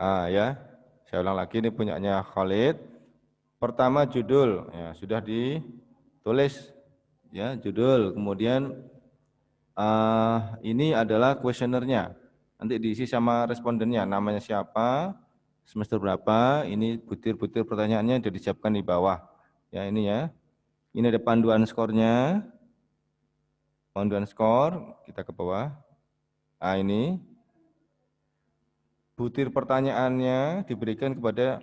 Ya, saya ulang lagi, ini punyanya Khalid. Pertama judul, ya sudah ditulis ya judul. Kemudian ini adalah kuesionernya. Nanti diisi sama respondennya, namanya siapa, semester berapa. Ini butir-butir pertanyaannya sudah disiapkan di bawah. Ya ini ya. Ini ada panduan skornya. Panduan skor kita ke bawah. Ini butir pertanyaannya diberikan kepada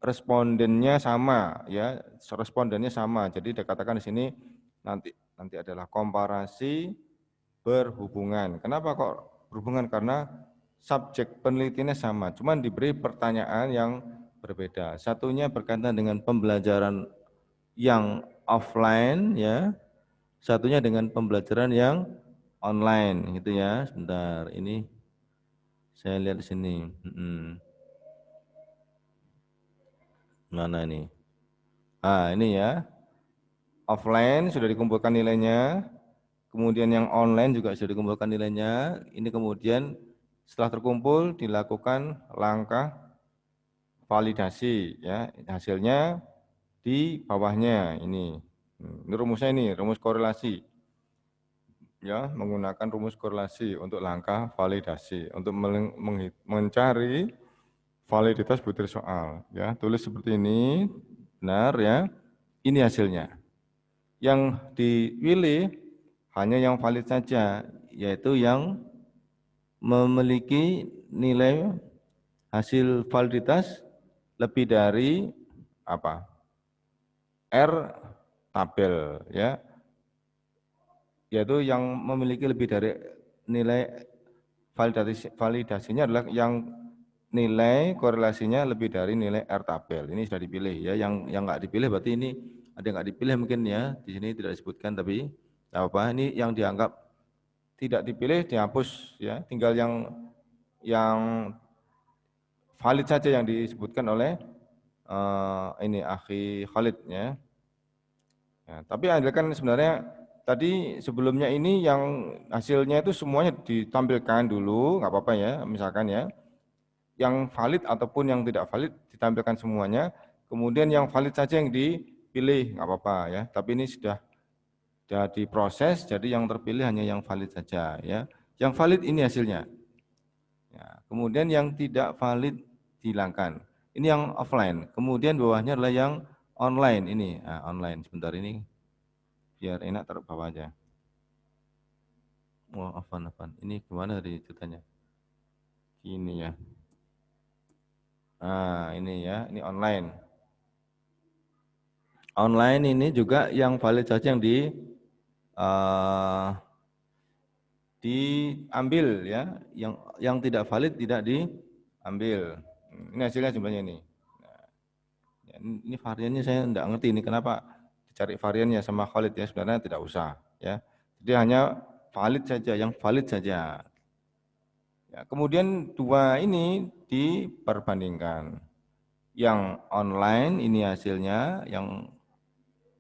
respondennya sama ya, respondennya sama. Jadi dikatakan di sini nanti adalah komparasi berhubungan. Kenapa kok berhubungan? Karena subjek penelitiannya sama, cuman diberi pertanyaan yang berbeda. Satunya berkaitan dengan pembelajaran yang offline ya, satunya dengan pembelajaran yang online gitu ya. Sebentar, ini saya lihat di sini. Mana ini? Ini ya. Offline sudah dikumpulkan nilainya, kemudian yang online juga sudah dikumpulkan nilainya. Ini kemudian setelah terkumpul dilakukan langkah validasi ya. Hasilnya di bawahnya ini. Ini rumusnya, ini rumus korelasi. Ya, menggunakan rumus korelasi untuk langkah validasi untuk mencari validitas butir soal ya. Tulis seperti ini. Benar ya. Ini hasilnya. Yang dipilih hanya yang valid saja, yaitu yang memiliki nilai hasil validitas lebih dari apa? R tabel ya, yaitu yang memiliki lebih dari nilai validasinya adalah yang nilai korelasinya lebih dari nilai R tabel. Ini sudah dipilih ya. Yang nggak dipilih berarti ini ada yang nggak dipilih mungkin ya. Di sini tidak disebutkan tapi apa? Ini yang dianggap tidak dipilih dihapus ya. Tinggal yang valid saja yang disebutkan oleh ini Akhi Khalid ya. Ya, tapi kan sebenarnya tadi sebelumnya ini yang hasilnya itu semuanya ditampilkan dulu, nggak apa-apa ya, misalkan ya. Yang valid ataupun yang tidak valid ditampilkan semuanya, kemudian yang valid saja yang dipilih, nggak apa-apa ya. Tapi ini sudah diproses, jadi yang terpilih hanya yang valid saja ya. Yang valid ini hasilnya. Ya, kemudian yang tidak valid dihilangkan. Ini yang offline. Kemudian bawahnya adalah yang online ini. Online. Sebentar ini biar enak taruh bawah aja. Oh, afan. Ini gimana tadi ceritanya? Ini ya. Ini ya, ini online. Online ini juga yang valid saja yang diambil ya, yang tidak valid tidak diambil. Ini hasilnya sebenarnya ini. Ya, ini variannya saya tidak ngerti ini kenapa dicari variannya sama Khalid ya, sebenarnya tidak usah ya. Jadi hanya valid saja, yang valid saja. Ya, kemudian dua ini diperbandingkan. Yang online ini hasilnya, yang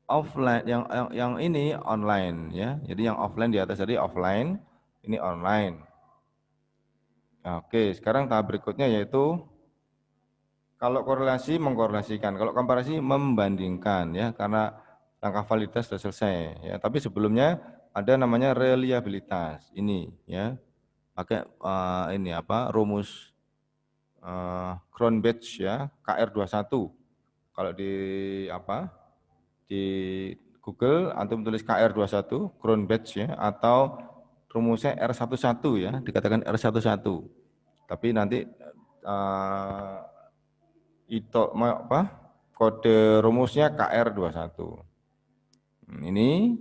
offline, yang ini online ya. Jadi yang offline di atas tadi offline, ini online. Oke, sekarang tahap berikutnya yaitu kalau korelasi mengkorelasikan, kalau komparasi membandingkan ya, karena langkah validitas sudah selesai ya. Tapi sebelumnya ada namanya reliabilitas ini ya, pakai ini apa rumus Cronbach ya, KR21. Kalau di apa di Google antum tulis KR21 Cronbach ya, atau rumusnya R11 ya, dikatakan R11. Tapi nanti itu apa? Kode rumusnya KR21. Ini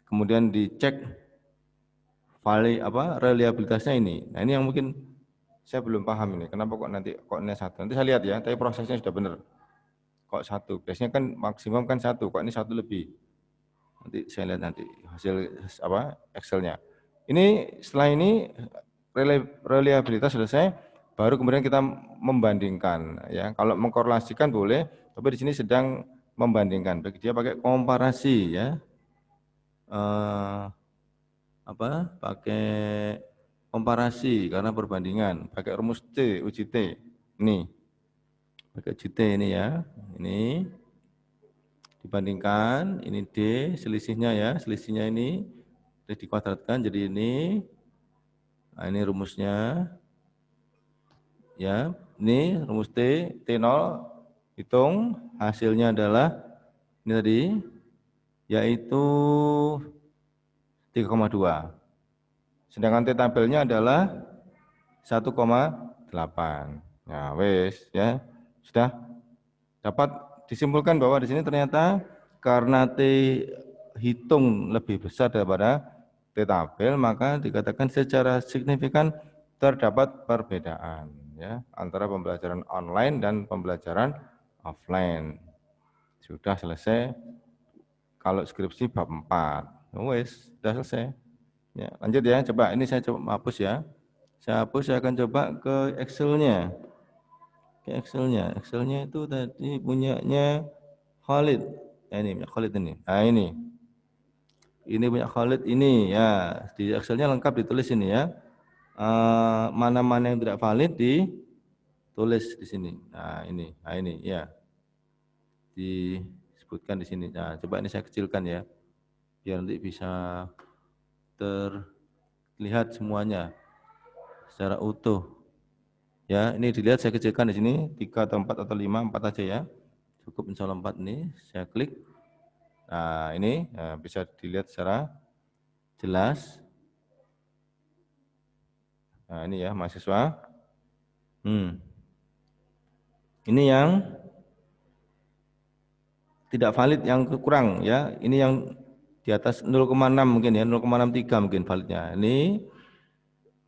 kemudian dicek reliabilitasnya ini. Nah, ini yang mungkin saya belum paham ini. Kenapa kok nanti ini satu? Nanti saya lihat ya, tapi prosesnya sudah benar. Kok satu? Biasanya kan maksimum kan satu, kok ini satu lebih. Nanti saya lihat nanti hasil apa Excelnya. Ini setelah ini reliabilitas selesai, baru kemudian kita membandingkan ya. Kalau mengkorelasikan boleh, tapi di sini sedang membandingkan. Bagi dia pakai komparasi ya. Pakai komparasi karena perbandingan. Pakai rumus T, uji T. Ini. Pakai uji T ini ya. Ini. Dibandingkan, ini D, selisihnya ya. Selisihnya ini dikuadratkan jadi ini. Nah, ini rumusnya. Ya, ini rumus T, T0, hitung, hasilnya adalah ini tadi, yaitu 3,2. Sedangkan T tabelnya adalah 1,8. Nah, wes ya, sudah dapat disimpulkan bahwa di sini ternyata karena T hitung lebih besar daripada T tabel, maka dikatakan secara signifikan terdapat perbedaan ya antara pembelajaran online dan pembelajaran offline. Sudah selesai. Kalau skripsi bab 4. Wes, sudah selesai. Ya, lanjut ya, coba ini saya coba hapus ya. Saya hapus, saya akan coba ke Excel-nya. Ke Excel-nya. Excel-nya itu tadi punyanya Khalid. Ini punya Khalid ini. Nah, ini. Ini punya Khalid ini ya. Di Excel-nya lengkap ditulis ini ya. Mana-mana yang tidak valid ditulis di sini. Nah, ini ya. Disebutkan di sini. Nah, coba ini saya kecilkan ya. Biar nanti bisa terlihat semuanya secara utuh. Ya, ini dilihat saya kecilkan di sini 3 atau 4 atau 5, 4 aja ya. Cukup insya Allah 4 ini. Saya klik. Nah, ini bisa dilihat secara jelas. Nah, ini ya mahasiswa. Ini yang tidak valid, yang kurang ya. Ini yang di atas 0,6 mungkin ya, 0,63 mungkin validnya. Ini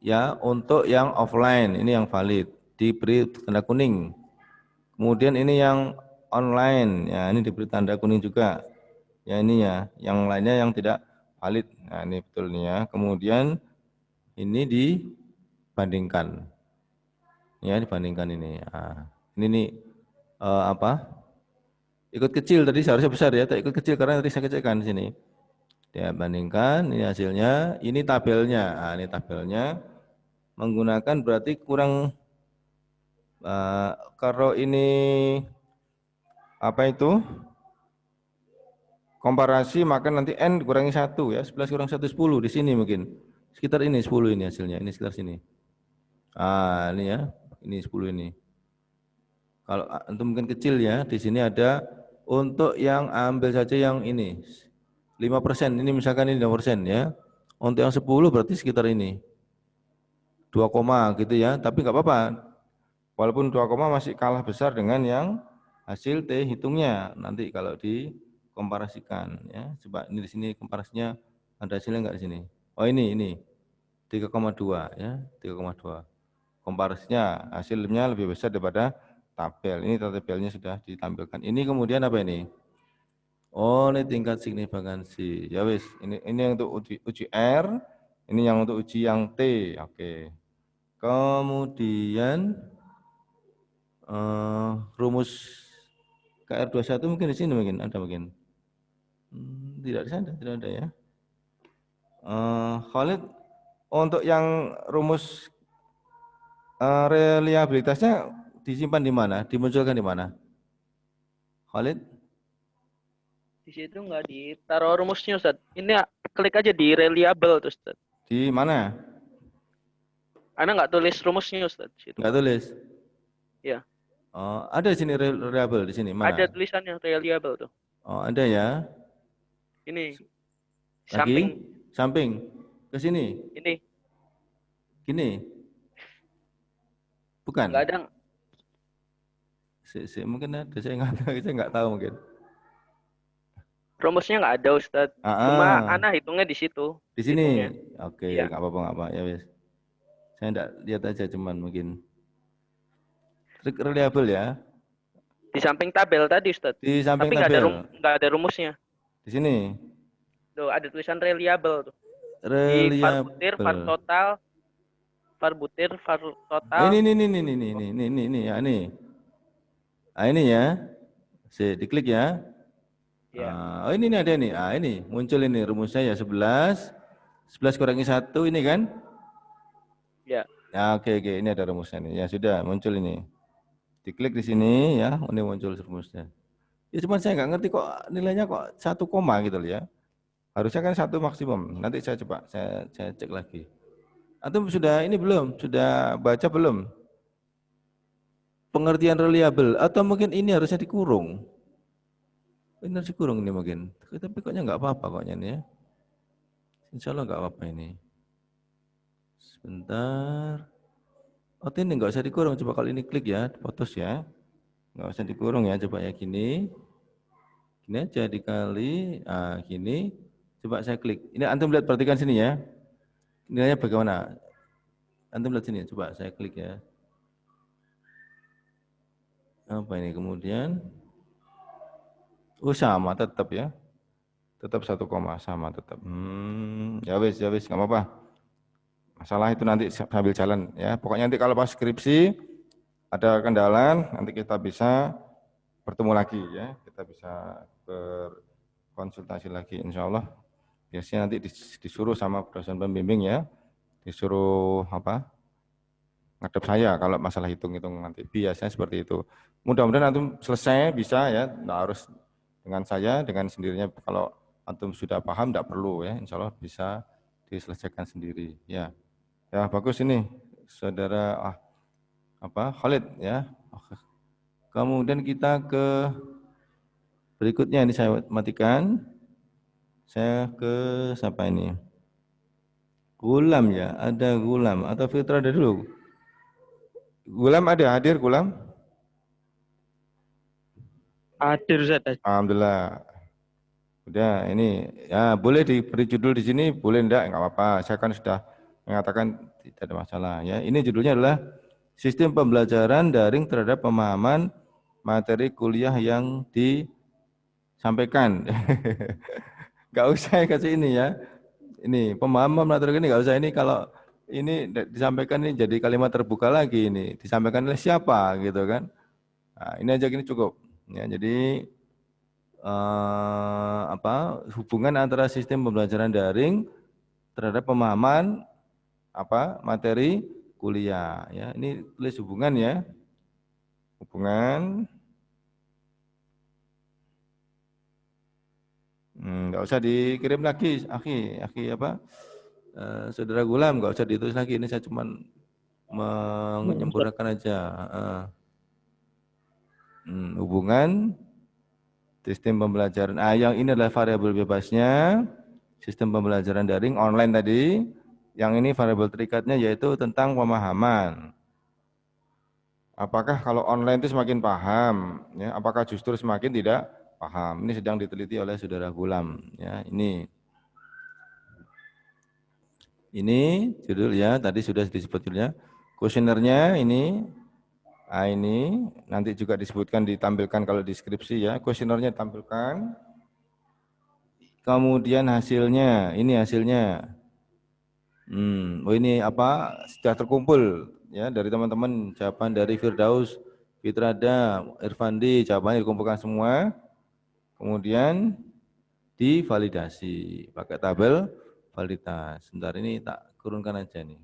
ya untuk yang offline, ini yang valid, diberi tanda kuning. Kemudian ini yang online, ya ini diberi tanda kuning juga. Ya ini ya, yang lainnya yang tidak valid. Nah ini betul nih ya. Kemudian ini dibandingkan. Ya dibandingkan ini. Nah, ini nih ikut kecil tadi seharusnya besar ya, tak ikut kecil karena tadi saya kecilkan di sini. Dia bandingkan, ini hasilnya, ini tabelnya. Nah, ini tabelnya menggunakan berarti kurang kalau ini apa itu? Komparasi maka nanti N dikurangi 1 ya, 11 kurang 1 10 di sini mungkin. Sekitar ini 10 ini hasilnya, ini sekitar sini. Ini ya, ini 10 ini. Kalau untuk mungkin kecil ya, di sini ada untuk yang ambil saja yang ini 5%, ini misalkan ini 5% ya. Untuk yang 10 berarti sekitar ini 2, gitu ya, tapi nggak apa-apa. Walaupun 2, masih kalah besar dengan yang hasil T hitungnya nanti kalau dikomparasikan ya. Coba ini di sini komparasinya ada hasilnya enggak di sini? Oh ini 3,2 ya, 3,2. Komparasinya hasilnya lebih besar daripada tabel. Ini tabelnya sudah ditampilkan. Ini kemudian apa ini? Oh, ini tingkat signifikansi. Ya wis, ini yang untuk uji R, ini yang untuk uji yang T. Oke. Kemudian rumus KR21 mungkin di sini mungkin ada mungkin. Tidak di sana, tidak ada ya. Khalid, untuk yang rumus reliabilitasnya disimpan di mana? Dimunculkan di mana? Khalid? Di situ nggak ditaruh rumusnya, Ustaz. Ini klik aja di reliable tuh, Ustaz. Di mana? Anda nggak tulis rumusnya, Ustaz. Nggak tulis? Ya. Ada di sini reliable di sini mana? Ada tulisannya reliable tuh. Oh, ada ya. Ini. Lagi? Samping. Samping. Ke sini. Ini. Gini. Bukan. Nggak ada. Mungkin ada, saya nggak tahu mungkin. Rumusnya nggak ada, Ustaz. Cuma Ana hitungnya di situ. Di sini. Hitungnya. Oke, iya. nggak apa-apa ya wes. Saya enggak lihat aja cuman mungkin. Trik reliable ya. Di samping tabel tadi, Ustaz. Di samping tapi tabel. Nggak ada rumusnya. Di sini. Tuh, ada tulisan reliable tuh. Reliable. Di var butir, var total. Var butir, var total. Ini ya ini. Nah, ini ya. Diklik ya. Ya. Oh ini ada nih. Ini muncul ini rumusnya ya 11 kurangi 1 ini kan. Ya. Ya, oke, ini ada rumusnya nih. Ya sudah, muncul ini. Diklik di sini ya, ini muncul rumusnya. Ya cuma saya nggak ngerti kok nilainya kok 1 koma gitu loh ya. Harusnya kan 1 maksimum. Nanti saya coba, saya cek lagi. Antum sudah ini belum? Sudah baca belum? Pengertian reliable atau mungkin ini harusnya dikurung? Ini harus dikurung ini mungkin. Tapi koknya nggak apa-apa koknya ini ya. Insya Allah nggak apa-apa ini. Sebentar. Oh ini nggak usah dikurung. Coba kalau ini klik ya, putus ya. Nggak usah dikurung ya. Coba ya gini. Gini aja dikali. Gini. Coba saya klik. Ini antum lihat, perhatikan sini ya. Nilainya bagaimana? Antum lihat sini. Coba saya klik ya. Apa ini kemudian? Oh sama tetap ya. Tetap 1 koma sama tetap. Ya wis nggak apa-apa. Masalah itu nanti sambil jalan ya. Pokoknya nanti kalau pas skripsi ada kendala, nanti kita bisa bertemu lagi ya. Kita bisa berkonsultasi lagi insya Allah. Biasanya nanti disuruh sama dosen pembimbing ya. Disuruh apa? Ngadep saya kalau masalah hitung-hitung nanti. Biasanya seperti itu. Mudah-mudahan antum selesai bisa ya. Nggak harus dengan saya, dengan sendirinya. Kalau antum sudah paham, tidak perlu ya. Insya Allah bisa diselesaikan sendiri. Ya. Ya bagus ini, saudara Khalid ya. Kemudian kita ke berikutnya ini saya matikan. Saya ke siapa ini? Gulam ya, ada Gulam atau Fitra ada dulu. Gulam ada hadir Gulam? Hadir Ustaz. Alhamdulillah. Udah ini ya boleh diberi judul di sini, boleh enggak apa-apa. Saya kan sudah mengatakan tidak ada masalah ya. Ini judulnya adalah Sistem Pembelajaran Daring Terhadap Pemahaman Materi Kuliah yang disampaikan. Enggak usah kasih ini ya. Ini pemahaman materi ini enggak usah, ini kalau ini disampaikan ini jadi kalimat terbuka lagi ini. Disampaikan oleh siapa gitu kan. Nah, ini aja gini cukup. Ya, jadi hubungan antara sistem pembelajaran daring terhadap pemahaman materi kuliah ya. Ini tulis hubungan ya. Hubungan enggak usah dikirim lagi saudara Gulam, enggak usah ditulis lagi, ini saya cuma menyempurnakan aja. Hubungan sistem pembelajaran. Yang ini adalah variabel bebasnya, sistem pembelajaran daring online tadi. Yang ini variabel terikatnya yaitu tentang pemahaman. Apakah kalau online itu semakin paham? Ya, apakah justru semakin tidak paham? Ini sedang diteliti oleh saudara Gulam. Ya, ini judul ya, tadi sudah disebut judulnya. Kuesionernya ini. Ini nanti juga disebutkan, ditampilkan kalau deskripsi ya. Kuesionernya ditampilkan. Kemudian hasilnya, ini hasilnya. Ini sudah terkumpul ya dari teman-teman, jawaban dari Firdaus, Fitrada, Irfandi, jawabannya dikumpulkan semua. Kemudian divalidasi pakai tabel validitas. Sebentar ini tak turunkan aja nih.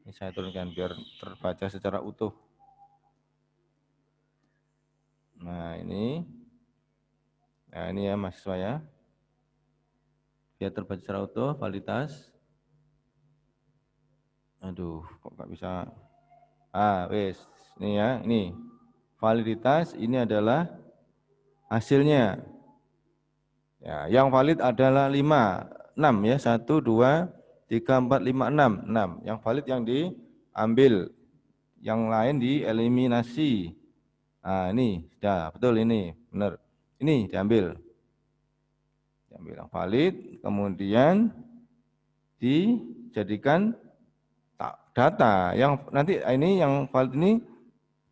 Ini saya turunkan biar terbaca secara utuh. Nah ini ya mahasiswa ya. Biar terbaca secara utuh, validitas. Aduh, kok nggak bisa. Wes, ini ya, ini validitas ini adalah hasilnya. Ya, yang valid adalah 5, 6 ya, 1, 2, 3, 4, 5, 6, 6. Yang valid yang diambil, yang lain dieliminasi. Ini sudah betul, ini benar. Ini diambil yang valid, kemudian dijadikan data. Yang nanti ini yang valid ini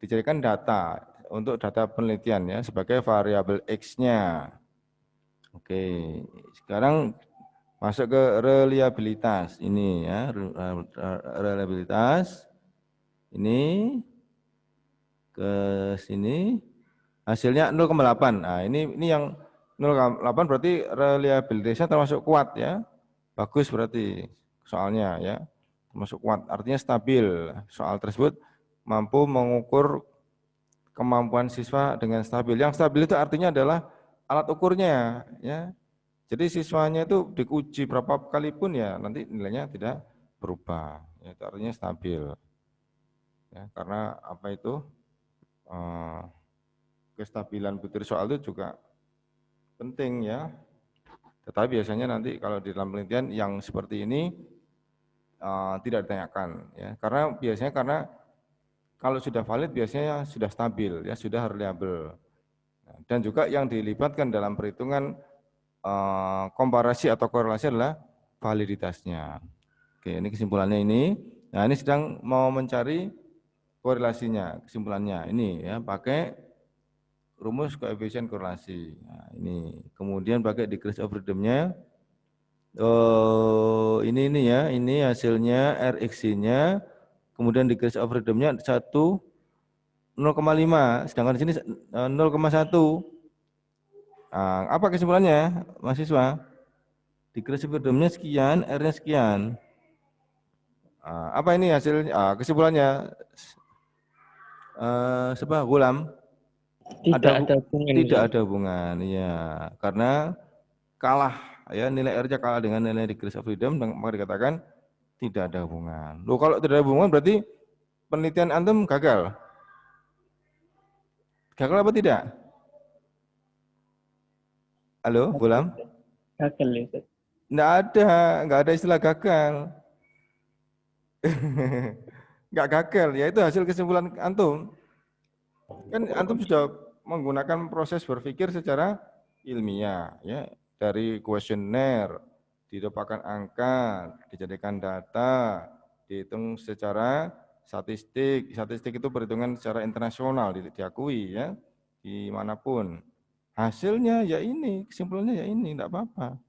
dijadikan data untuk data penelitian ya sebagai variabel X-nya. Oke, sekarang masuk ke reliabilitas ini ya, reliabilitas. Ini ke sini hasilnya 0,8. Nah, ini yang 0,8 berarti reliabilitasnya termasuk kuat ya. Bagus berarti soalnya ya. termasuk kuat, artinya stabil. Soal tersebut mampu mengukur kemampuan siswa dengan stabil. Yang stabil itu artinya adalah alat ukurnya, ya. Jadi siswanya itu diuji berapa kali pun ya nanti nilainya tidak berubah. Ya, itu artinya stabil. Ya, karena apa itu kestabilan butir soal itu juga penting ya. Tetapi biasanya nanti kalau di dalam penelitian yang seperti ini tidak ditanyakan ya. Karena kalau sudah valid biasanya sudah stabil ya, sudah reliable. Nah, dan juga yang dilibatkan dalam perhitungan komparasi atau korelasi adalah validitasnya. Oke, ini kesimpulannya ini. Nah, ini sedang mau mencari korelasinya, kesimpulannya ini ya, pakai rumus koefisien korelasi. Nah, ini kemudian pakai degrees of freedom-nya. Ini ya, ini hasilnya RxC-nya, kemudian degrees of freedom-nya 0,5, sedangkan di sini 0,1. Nah, apa kesimpulannya, mahasiswa? Degrees of freedom-nya sekian, R-nya sekian. Apa ini hasilnya? Kesimpulannya, sebab Gulam? Tidak ada hubungan, ya, karena kalah, ya, nilai R-nya kalah dengan nilai degrees of freedom, maka dikatakan tidak ada hubungan. Loh, kalau tidak ada hubungan berarti penelitian antum gagal. Gagal apa tidak? Halo, Gulam? Gagal ya, Ustaz. Nggak ada istilah gagal. Nggak gagal, ya itu hasil kesimpulan antum. Kan antum sudah menggunakan proses berpikir secara ilmiah, ya, dari kuesioner, didapatkan angka, dijadikan data, dihitung secara statistik. Statistik itu perhitungan secara internasional, diakui ya, dimanapun. Hasilnya ya ini, kesimpulannya ya ini, enggak apa-apa.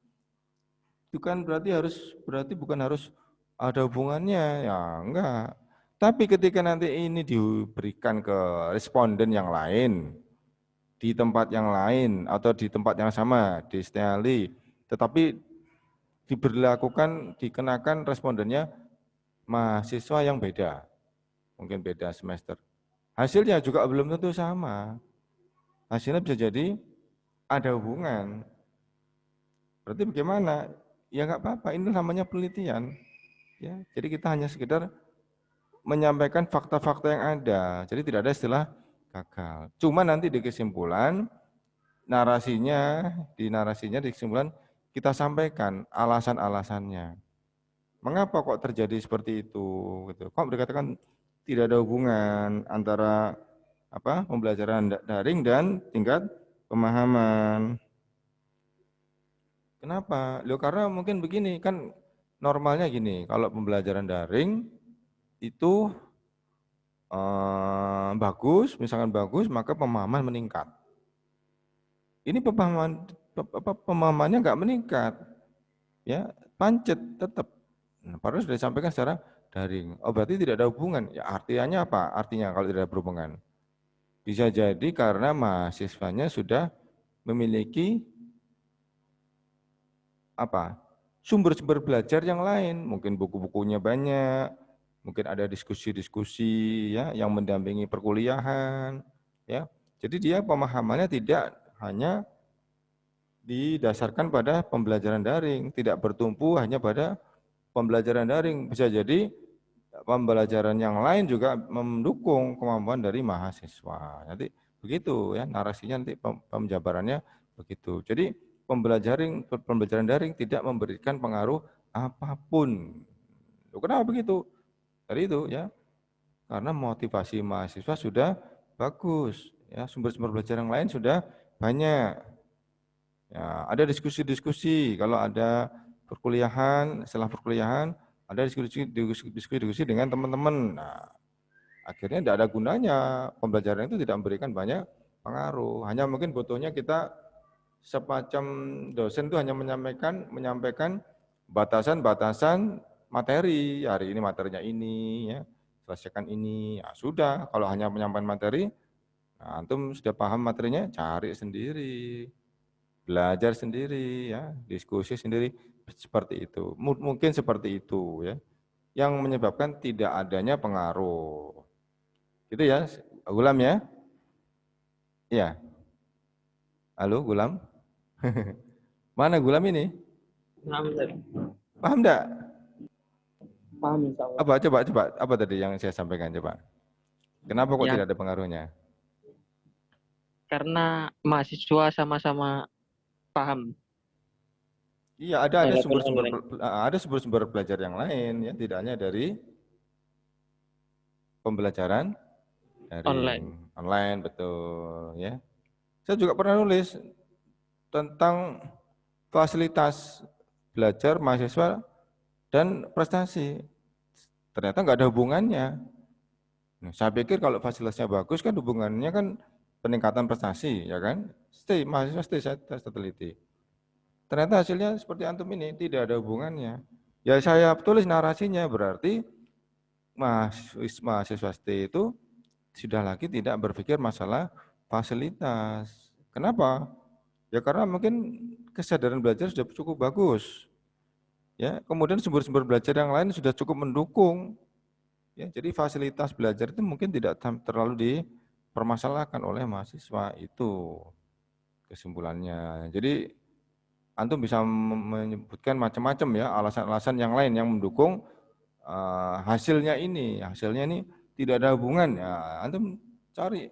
Itu kan berarti bukan harus ada hubungannya, ya enggak. Tapi ketika nanti ini diberikan ke responden yang lain, di tempat yang lain, atau di tempat yang sama, di Stanley, tetapi dikenakan respondennya mahasiswa yang beda, mungkin beda semester. Hasilnya juga belum tentu sama. Hasilnya bisa jadi ada hubungan. Berarti bagaimana? Ya nggak apa-apa, ini namanya penelitian. Ya, jadi kita hanya sekedar menyampaikan fakta-fakta yang ada. Jadi tidak ada istilah gagal. Cuma nanti di kesimpulan narasinya di kesimpulan kita sampaikan alasan-alasannya. Mengapa kok terjadi seperti itu? Gitu. Kok dikatakan tidak ada hubungan antara pembelajaran daring dan tingkat pemahaman. Kenapa? Loh, karena mungkin begini, kan normalnya gini, kalau pembelajaran daring itu bagus, misalkan bagus, maka pemahaman meningkat. Ini pemahamannya nggak meningkat, ya, pancet tetap. Nah, padahal sudah disampaikan secara daring. Oh, berarti tidak ada hubungan. Ya, artinya apa? Artinya kalau tidak ada berhubungan, bisa jadi karena mahasiswanya sudah memiliki sumber-sumber belajar yang lain, mungkin buku-bukunya banyak, mungkin ada diskusi-diskusi ya yang mendampingi perkuliahan, ya. Jadi dia pemahamannya tidak hanya didasarkan pada pembelajaran daring, tidak bertumpu hanya pada pembelajaran daring, bisa jadi pembelajaran yang lain juga mendukung kemampuan dari mahasiswa. Nanti begitu ya narasinya, nanti penjabarannya begitu. Jadi pembelajaran daring tidak memberikan pengaruh apapun. Kenapa begitu? Dari itu ya, karena motivasi mahasiswa sudah bagus, ya, sumber-sumber belajar yang lain sudah banyak. Ya, ada diskusi-diskusi kalau ada perkuliahan, setelah perkuliahan ada diskusi dengan teman-teman. Nah, akhirnya tidak ada gunanya, pembelajaran itu tidak memberikan banyak pengaruh. Hanya mungkin butuhnya kita semacam dosen itu hanya menyampaikan batasan-batasan materi. Hari ini materinya ini, ya, selesaikan ini. Ya, sudah, kalau hanya menyampaikan materi, nah, antum sudah paham materinya, cari sendiri, belajar sendiri, ya, diskusi sendiri, seperti itu. Mungkin seperti itu, ya. yang menyebabkan tidak adanya pengaruh. Gitu ya, Gulam ya? Iya. Halo, Gulam? Mana Gulam ini? Paham, Ustaz. Paham enggak? Paham, insya Allah. Coba. Apa tadi yang saya sampaikan, coba? Kenapa kok Ya, tidak ada pengaruhnya? karena mahasiswa sama-sama paham Iya, walaupun online. ada sumber-sumber belajar yang lain ya, tidak hanya dari pembelajaran Online. daring, online, betul ya. Saya juga pernah nulis tentang fasilitas belajar mahasiswa dan prestasi. Ternyata nggak ada hubungannya. Nah, saya pikir kalau fasilitasnya bagus kan hubungannya kan peningkatan prestasi, ya kan? Mahasiswa saya teliti. Ternyata hasilnya seperti antum ini, tidak ada hubungannya. Ya saya tulis narasinya, berarti mahasiswa stay itu sudah lagi tidak berpikir masalah fasilitas. Kenapa? Ya karena mungkin kesadaran belajar sudah cukup bagus. Ya, kemudian sumber-sumber belajar yang lain sudah cukup mendukung. Ya, jadi fasilitas belajar itu mungkin tidak terlalu dipermasalahkan oleh mahasiswa itu kesimpulannya. Jadi antum bisa menyebutkan macam-macam ya alasan-alasan yang lain yang mendukung hasilnya ini. Hasilnya ini tidak ada hubungan. Ya, antum cari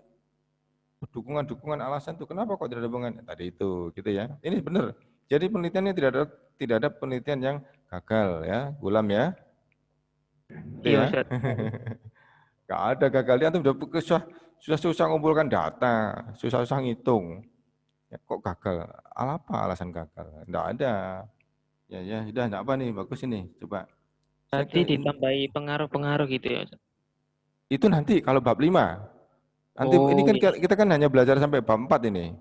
dukungan-dukungan alasan itu kenapa kok tidak ada hubungan? Tadi itu gitu ya. Ini benar. Jadi penelitiannya tidak ada penelitian yang gagal ya, Gulam ya. Itu Iya, ya. Ustaz. Gak ada gagalnya, antum sudah susah ngumpulkan data, susah-susah ngitung. Ya, kok gagal? Apa alasan gagal? Enggak ada. Ya, sudah enggak apa nih, bagus ini. Coba. Saya Tadi ke ditambahi pengaruh-pengaruh gitu ya, Ustaz. itu nanti kalau bab 5. Nanti ini Oh, kan iya. kita kan hanya belajar sampai bab 4 ini.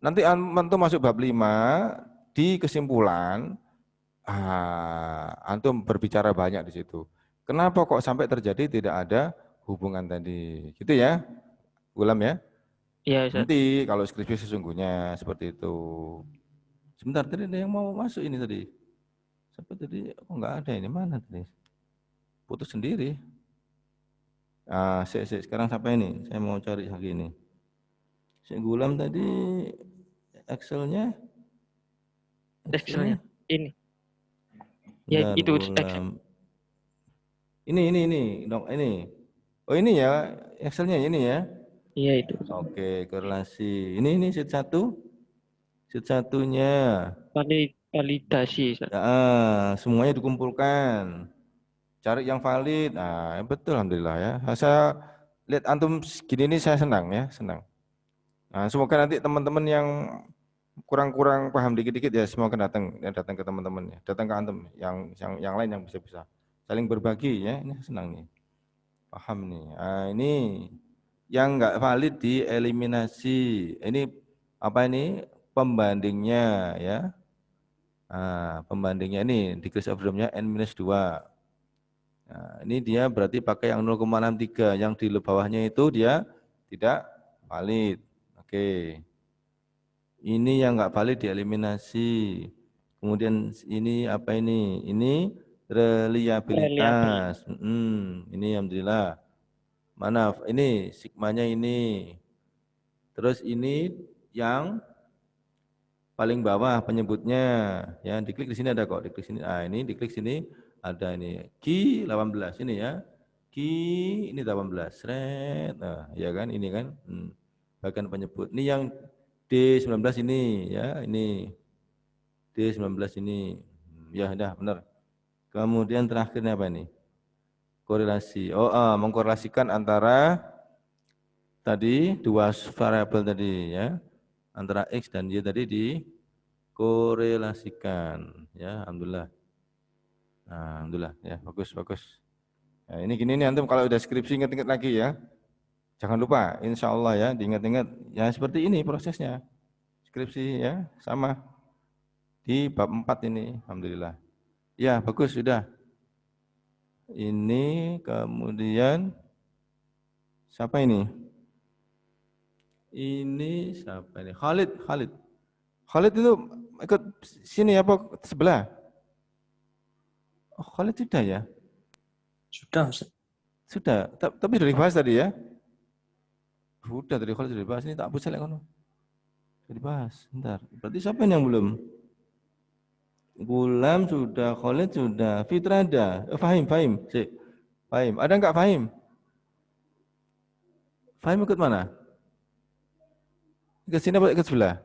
Nanti antum masuk bab 5 di kesimpulan antum berbicara banyak di situ. Kenapa kok sampai terjadi tidak ada hubungan tadi? Gitu ya, Gulam ya. Iya, Ustaz. Nanti kalau skripsi sesungguhnya seperti itu. Sebentar, tadi ada yang mau masuk ini tadi. Siapa tadi? Oh enggak ada ini, mana tadi? Putus sendiri. Sekarang sampai ini, saya mau cari lagi ini. Si Gulam tadi Excelnya, Excelnya. Excelnya, Ini. Ya, bentar itu Excel. Gulam. Ini, dong, ini. Oh ini ya, Excelnya ini ya. Iya, itu. Oke, korelasi. Ini sheet 1. Sheet satunya. Validasi, Ustaz. Ya, semuanya dikumpulkan. Cari yang valid. Nah, betul alhamdulillah ya. Saya lihat antum gini ini saya senang ya, senang. Nah, semoga nanti teman-teman yang kurang-kurang paham dikit-dikit ya semoga datang ke teman-teman ya, datang ke antum yang lain yang bisa-bisa saling berbagi ya. Ini senang nih. Paham nih. Nah, ini yang enggak valid dieliminasi. Ini apa ini? Pembandingnya ya. Pembandingnya ini degree of freedom-nya N-2. Nah, ini dia berarti pakai yang 0,63, yang di bawahnya itu dia tidak valid. Oke. Ini yang enggak valid dieliminasi. Kemudian ini apa ini? Ini Reliable. reliabilitas. Ini alhamdulillah. Mana ini sigmanya ini. Terus ini yang paling bawah penyebutnya ya, diklik di sini ada kok, diklik sini. Ini diklik sini ada ini Q 18 ini ya. Q ini 18. Sret. Nah, ya kan ini kan. Bagian penyebut. Ini yang D19 ini ya, ini D19 ini. Ya udah benar. Kemudian terakhirnya apa ini? Korelasi. Mengkorelasikan antara tadi dua variabel tadi ya. Antara X dan Y tadi dikorelasikan ya, alhamdulillah. Nah, alhamdulillah ya, bagus. Nah, ini gini nih antum kalau udah skripsi ingat-ingat lagi ya. Jangan lupa insya Allah ya diingat-ingat ya seperti ini prosesnya. Skripsi ya sama di bab 4 ini alhamdulillah. Ya, bagus sudah. Ini kemudian siapa ini? Ini siapa ini? Khalid. Khalid itu ikut sini apa sebelah? Oh, Khalid sudah ya? Sudah, Ustaz. Sudah. Tapi sudah dibahas tadi ya? Sudah tadi Khalid sudah dibahas. Ini tak pusat kan? Sudah dibahas. Bentar. Berarti siapa yang belum? Gulam sudah, Khalid sudah, Fitra ada. Fahim. Fahim. Ada enggak Fahim? Fahim ikut mana? Ke sini apa ke sebelah?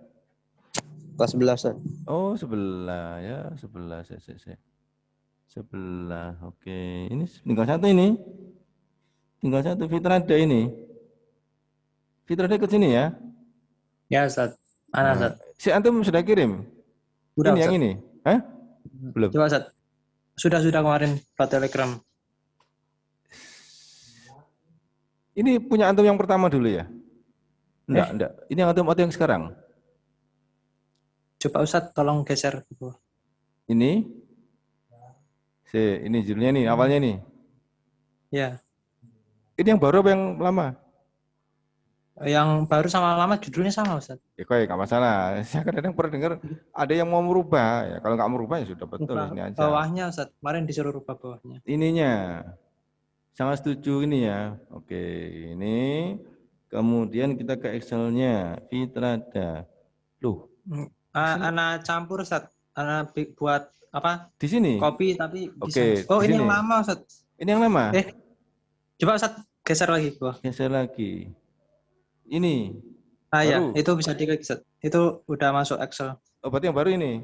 Kelas 11, Ustaz. Oh, sebelah ya, sebelah. Sebelah. Oke. Ini tinggal satu ini. Tinggal satu Fitra ada ini. Fitra ada ikut sini ya? Ya, Ustaz. Mana, Ustaz? Si antum sudah kirim? Sudah, Ini yang Ustaz. ini? Hah? Belum. Coba, Ustaz. Sudah kemarin lewat Telegram. Ini punya antum yang pertama dulu ya? Enggak. Ini yang antum atau yang sekarang? Coba Ustaz tolong geser ke bawah. Ini? Ini judulnya nih, awalnya nih. Ya. Ini yang baru apa yang lama? Yang baru sama lama judulnya sama, Ustaz. Ya kok ya nggak masalah. Saya kadang pernah dengar ada yang mau merubah. Ya, kalau nggak merubah ya sudah betul Rubah ini aja. bawahnya, Ustaz. Kemarin disuruh rubah bawahnya. Ininya. Sangat setuju ini ya. Oke, ini. Kemudian kita ke Excel-nya. Fitrada. Loh. Ana campur, Ustaz. Ana buat apa? Di sini? Kopi tapi Oke, oh, di ini sini. yang lama, Ustaz. Ini yang lama? Coba Ustaz geser lagi ke bawah. Geser lagi. Ini. Ya, baru. itu bisa diklik, Ustaz. Itu udah masuk Excel. Oh, berarti yang baru ini?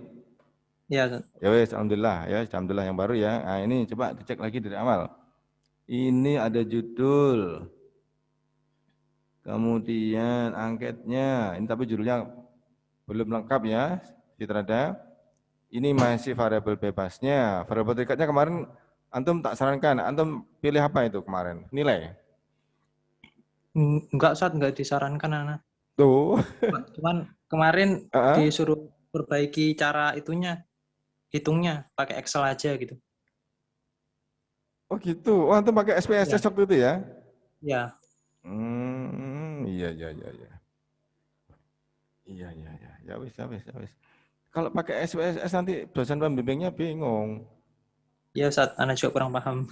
Iya, Ustaz. Ya wes, alhamdulillah ya, alhamdulillah yang baru ya. Nah, ini coba dicek lagi dari awal. Ini ada judul. Kemudian angketnya, ini tapi judulnya belum lengkap ya, Fitrada. Ini masih variabel bebasnya. Variabel terikatnya kemarin antum tak sarankan, antum pilih apa itu kemarin? Nilai? Enggak, Ustaz, enggak disarankan Ana. Tuh. Cuman kemarin disuruh perbaiki cara hitungnya pakai Excel aja gitu. Oh gitu. Oh, antum pakai SPSS waktu itu ya? Ya. Iya. Ya wis. Kalau pakai SPSS nanti dosen pembimbingnya bingung. Iya, Ustaz, Ana juga kurang paham.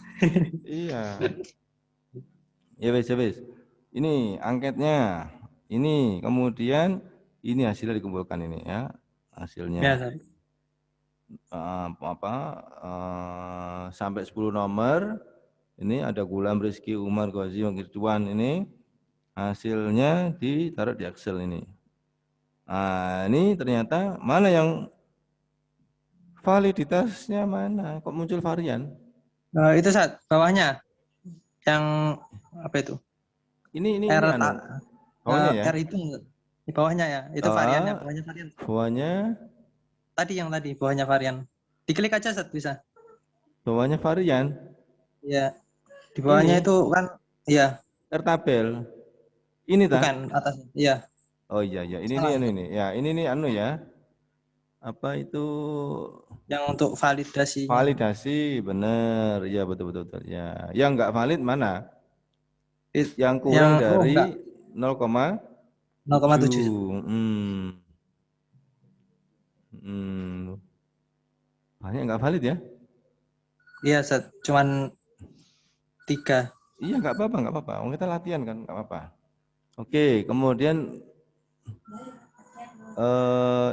Iya. Ya wis. Ini angketnya. Ini kemudian ini hasilnya dikumpulkan ini ya. Hasilnya. Ya, Ustaz. Sampai 10 nomor. Ini ada Gulam, Rizky, Umar, Ghazi, Ridwan ini hasilnya ditaruh di Excel ini. Nah, ini ternyata mana yang validitasnya mana? Kok muncul varian? Itu Ustaz, bawahnya. Yang apa itu? Ini bawahnya ya? R itu di bawahnya ya. Itu variannya, bawahnya varian. Bawahnya Tadi bawahnya varian. Diklik aja, Ustaz, bisa. Bawahnya varian. Iya. Di bawahnya itu kan iya. R tabel. Ini bukan atasnya. Iya. Oh iya. Ini. Ya, ini ya. Apa itu? Yang untuk validasi. Validasi, benar. Ya, betul. Ya. Yang enggak valid mana? Yang kurang dari 0,7. Banyak enggak valid ya? Iya, Ustaz. Cuman 3. Iya, enggak apa-apa. Kita latihan kan, enggak apa-apa. Oke, kemudian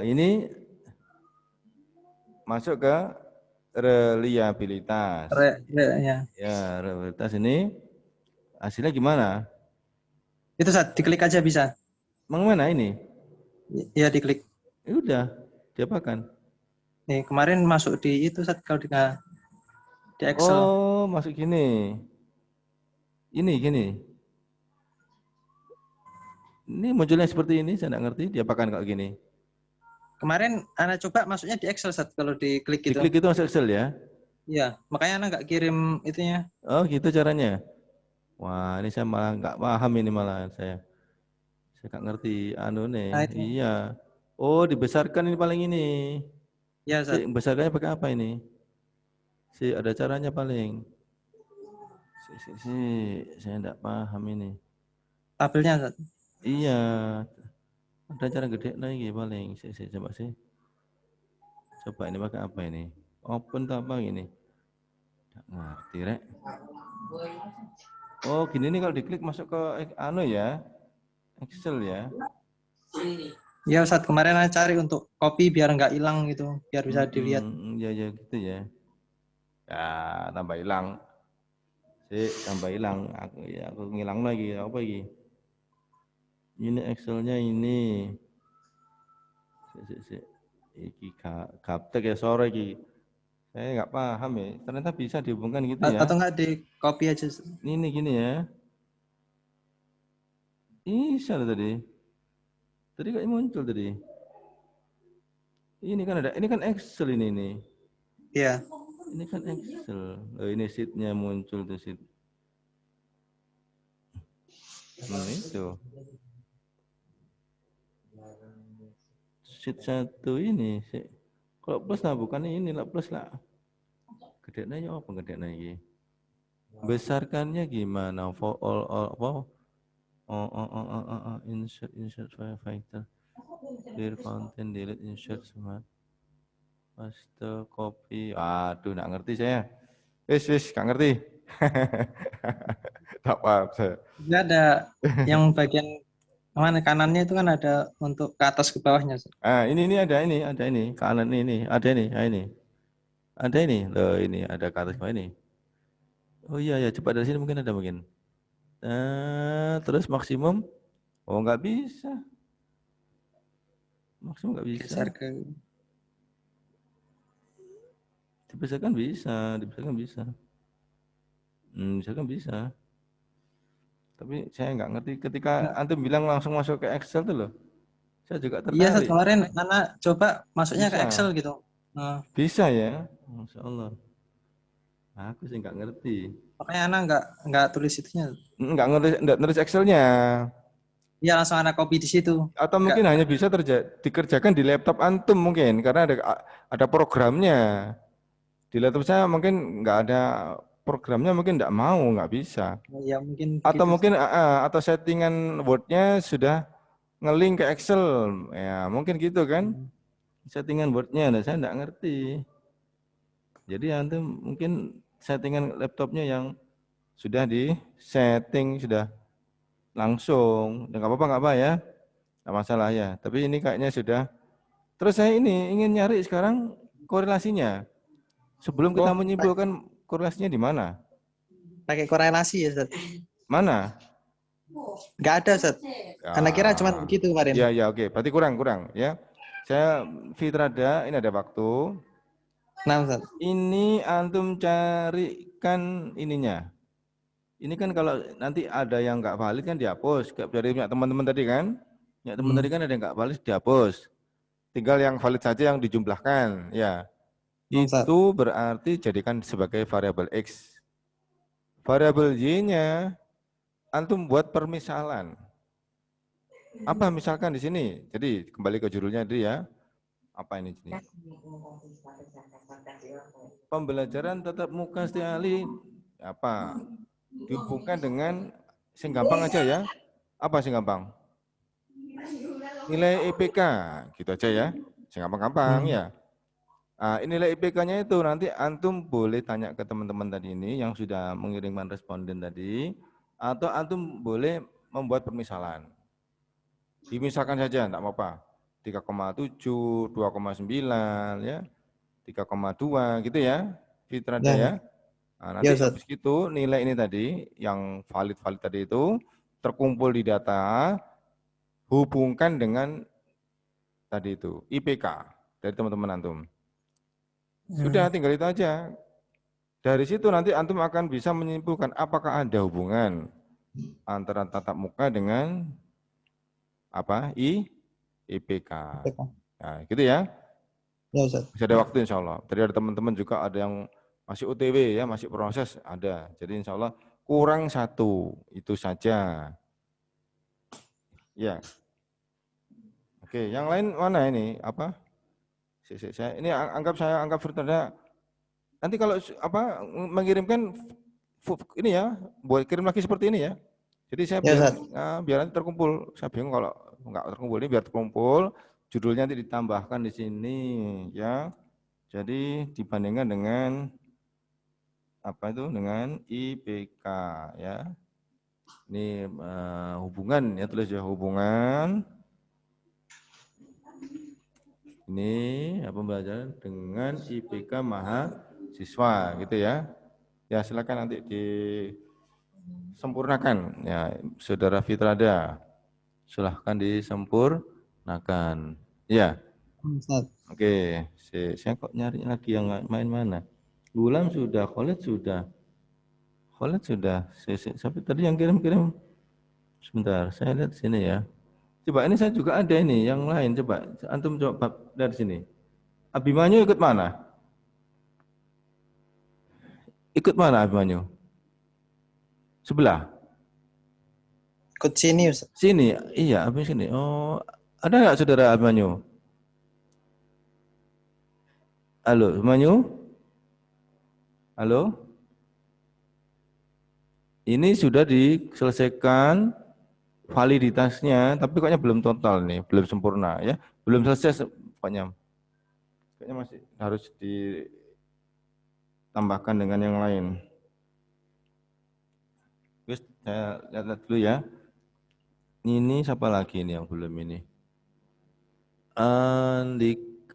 ini masuk ke reliabilitas. Ya, reliabilitas ini hasilnya gimana? Itu Ustaz, diklik aja bisa. Mana ini? Ya, diklik. Ya udah, diapakan? Nih, kemarin masuk di itu Ustaz, kalau di Excel. Oh, masuk gini. Ini gini. Ini munculnya seperti ini, saya nggak ngerti. Diapakan kalau gini? Kemarin Ana coba masuknya di Excel, Ustaz, kalau diklik itu. Diklik itu masuk Excel ya? Iya, makanya Ana nggak kirim itunya. Oh, gitu caranya. Wah, ini saya malah nggak paham ini malah saya. Saya nggak ngerti nih. Nah, iya. Oh, dibesarkan ini paling ini. Iya, Ustaz. Besarkannya pakai apa ini? Ada caranya paling. Saya enggak paham ini. Tabelnya, Ustaz. Iya. Ada cara gede lagi paling. Coba sih. Coba ini pakai apa ini? Open atau apa ini? Nggak ngerti, Rek. Oh, gini nih kalau diklik masuk ke ya. Excel ya. Ya Ustadz, kemarin saya cari untuk copy biar nggak hilang gitu, biar bisa dilihat. Ya gitu ya. Ya, tambah hilang. Tambah hilang. Aku ngilang lagi. Apa lagi? Ini Excelnya ini. Iki gaptek ya sore iki. Saya nggak paham ya. Ternyata bisa dihubungkan gitu ya. Atau nggak di copy aja. Ini gini ya. Bisa loh tadi. Tadi kayak muncul tadi. Ini kan ada. Ini kan Excel ini. Iya. Ini kan Excel. Oh, ini sheet-nya muncul tuh sheet. Itu. Sheet 1 ini sih. Kalau plus lah bukan ini lah plus lah. Gedenya apa gedenya ini? Besarkannya gimana? For all apa? Insert file factor. Clear content, delete, insert smart. Paste, copy. Aduh, nggak ngerti saya. Wis, nggak ngerti. Tak paham saya. Ini ada yang bagian mana kanannya itu kan ada untuk ke atas ke bawahnya. Ini ada ini. Kanan ini, ada ini, ini. Ada ini. Loh, ini ada ke atas bawah ini. Oh iya ya, coba dari sini mungkin ada mungkin. Terus maksimum. Oh, nggak bisa. Maksimum nggak bisa. Geser ke Dibesarkan bisa. Misalkan bisa. Tapi saya nggak ngerti ketika antum bilang langsung masuk ke Excel tuh loh. Saya juga tertarik. Iya, kemarin anak coba masuknya bisa. ke Excel gitu. Bisa ya, Masya Allah. Aku sih nggak ngerti. Makanya anak nggak tulis itunya. Nggak nulis Excelnya. Iya, langsung anak copy di situ. Atau mungkin hanya bisa dikerjakan di laptop antum mungkin karena ada programnya. Di laptop saya mungkin nggak ada programnya, mungkin nggak bisa. Ya mungkin. Atau gitu. mungkin atau settingan Word-nya sudah nge-link ke Excel, ya mungkin gitu kan? Settingan Word-nya, saya nggak ngerti. Jadi antum mungkin settingan laptopnya yang sudah di setting sudah langsung, ya nggak apa-apa ya, nggak masalah ya. Tapi ini kayaknya sudah. Terus saya ini ingin nyari sekarang korelasinya. Sebelum kita menyimpulkan korelasinya di mana? Pakai korelasi ya, Ustaz. Mana? Nggak ada, Ustaz. Anak kira cuma begitu kemarin. Ya, oke. Berarti kurang ya. Saya Fitrada, ini ada waktu. Nah, Ustaz. Ini antum carikan ininya. Ini kan kalau nanti ada yang nggak valid kan dihapus. Dari teman-teman tadi kan. Ya teman tadi kan ada yang nggak valid dihapus. Tinggal yang valid saja yang dijumlahkan. Ya. Itu berarti jadikan sebagai variabel X. Variabel Y-nya antum buat permisalan. Apa misalkan di sini? Jadi kembali ke judulnya tadi ya. Apa ini? Pembelajaran tatap muka setiap hari apa? Dihubungkan dengan sing gampang aja ya. Apa sing gampang? Nilai IPK, gitu aja ya. Sing gampang-gampang ya. Nilai IPK-nya itu nanti antum boleh tanya ke teman-teman tadi ini yang sudah mengirimkan responden tadi, atau antum boleh membuat permisalan. Dimisalkan saja, enggak apa-apa. 3,7, 2,9 ya. 3,2 gitu ya. Fitrada ya. Nanti habis itu nilai ini tadi yang valid tadi itu terkumpul di data, hubungkan dengan tadi itu IPK dari teman-teman antum. Sudah tinggal itu aja. Dari situ nanti antum akan bisa menyimpulkan apakah ada hubungan antara tatap muka dengan apa? IPK. Nah, gitu ya. Ya, Ustaz. Masih ada waktu insya Allah. Tadi ada teman-teman juga ada yang masih OTW ya, masih proses ada. Jadi insya Allah kurang 1 itu saja. Ya. Oke, yang lain mana ini? Apa? Ini saya anggap Fitrada. Nanti kalau apa mengirimkan ini ya, buat kirim lagi seperti ini ya. Jadi saya biar nanti terkumpul. Saya bingung kalau enggak terkumpul ini biar terkumpul. Judulnya nanti ditambahkan di sini ya. Jadi dibandingkan dengan apa itu dengan IPK ya. Ini hubungan ya, tulis ya hubungan ini pembelajaran dengan IPK mahasiswa gitu ya. Ya silakan nanti disempurnakan ya Saudara Fitrada. Silahkan disempurnakan. Ya. Ustaz. Oke, saya kok nyari lagi yang main mana? Gulam sudah, Khalid sudah. Khalid sudah. Siapa tadi yang kirim-kirim? Sebentar, saya lihat sini ya. Coba ini saya juga ada ini, yang lain coba. Antum coba dari sini. Abimanyu ikut mana? Ikut mana Abimanyu? Sebelah? Ikut sini Ustaz. Sini? Iya, Abi sini. Oh, ada nggak saudara Abimanyu? Halo, Abimanyu? Halo? Ini sudah diselesaikan validitasnya, tapi kayaknya belum total nih, belum sempurna ya, belum selesai pokoknya. Kayaknya masih harus ditambahkan dengan yang lain. Terus saya lihat dulu ya. Ini siapa lagi ini yang belum ini?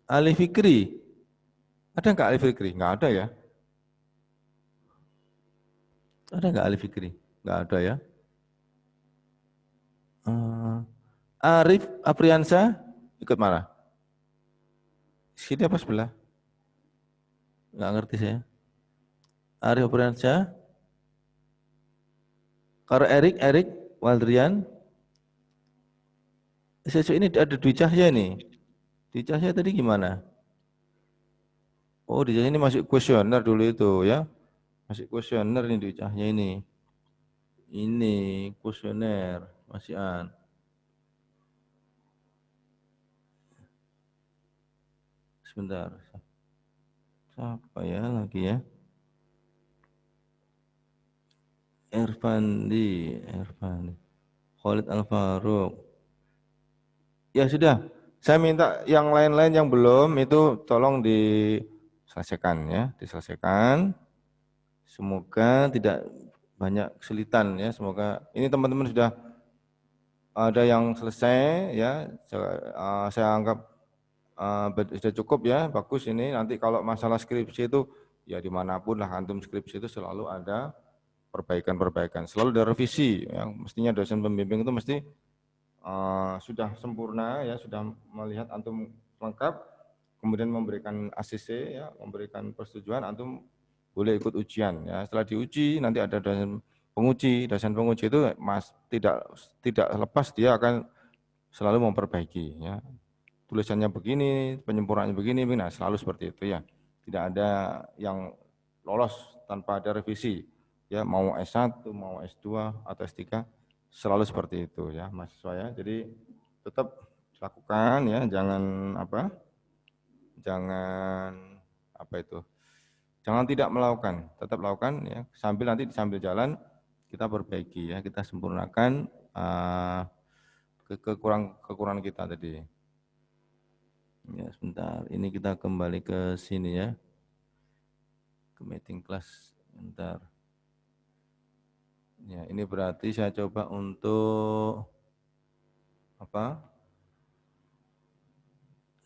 Ali Fikri. Ada nggak Ali Fikri? Nggak ada ya. Ada nggak Ali Fikri? Nggak ada ya. Arif Apriansa ikut mana? Sini apa sebelah? Nggak ngerti saya. Arif Apriansa. Kalau Erik Waldrian. Ini ada Dwi Cahya nih. Dwi Cahya tadi gimana? Oh, Dwi Cahya ini masih kuesioner dulu itu ya. Masih kuesioner nih Dwi Cahya ini. Ini kuesioner masih an. Sebentar. Siapa ya lagi ya? Irfandi. Khalid Al-Faruq. Ya sudah, saya minta yang lain-lain yang belum itu tolong diselesaikan ya, diselesaikan. Semoga tidak banyak kesulitan ya, semoga ini teman-teman sudah ada yang selesai ya, saya anggap sudah cukup ya, bagus ini. Nanti kalau masalah skripsi itu ya dimanapun lah antum skripsi itu selalu ada perbaikan-perbaikan, selalu ada revisi. Yang mestinya dosen pembimbing itu mesti sudah sempurna ya, sudah melihat antum lengkap, kemudian memberikan ACC ya, memberikan persetujuan, antum boleh ikut ujian ya. Setelah diuji nanti ada dosen penguji itu tidak lepas dia akan selalu memperbaiki ya. Tulisannya begini, penyempurnaannya begini, nah selalu seperti itu ya. Tidak ada yang lolos tanpa ada revisi ya, mau S1, mau S2 atau S3 selalu seperti itu ya mahasiswa ya. Jadi tetap lakukan ya, jangan tidak melakukan, tetap lakukan ya, sambil jalan kita perbaiki ya, kita sempurnakan kekurangan kita tadi. Ya sebentar, ini kita kembali ke sini ya, ke meeting class sebentar. Ya, ini berarti saya coba untuk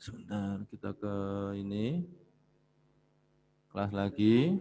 sebentar, kita ke ini kelas lagi.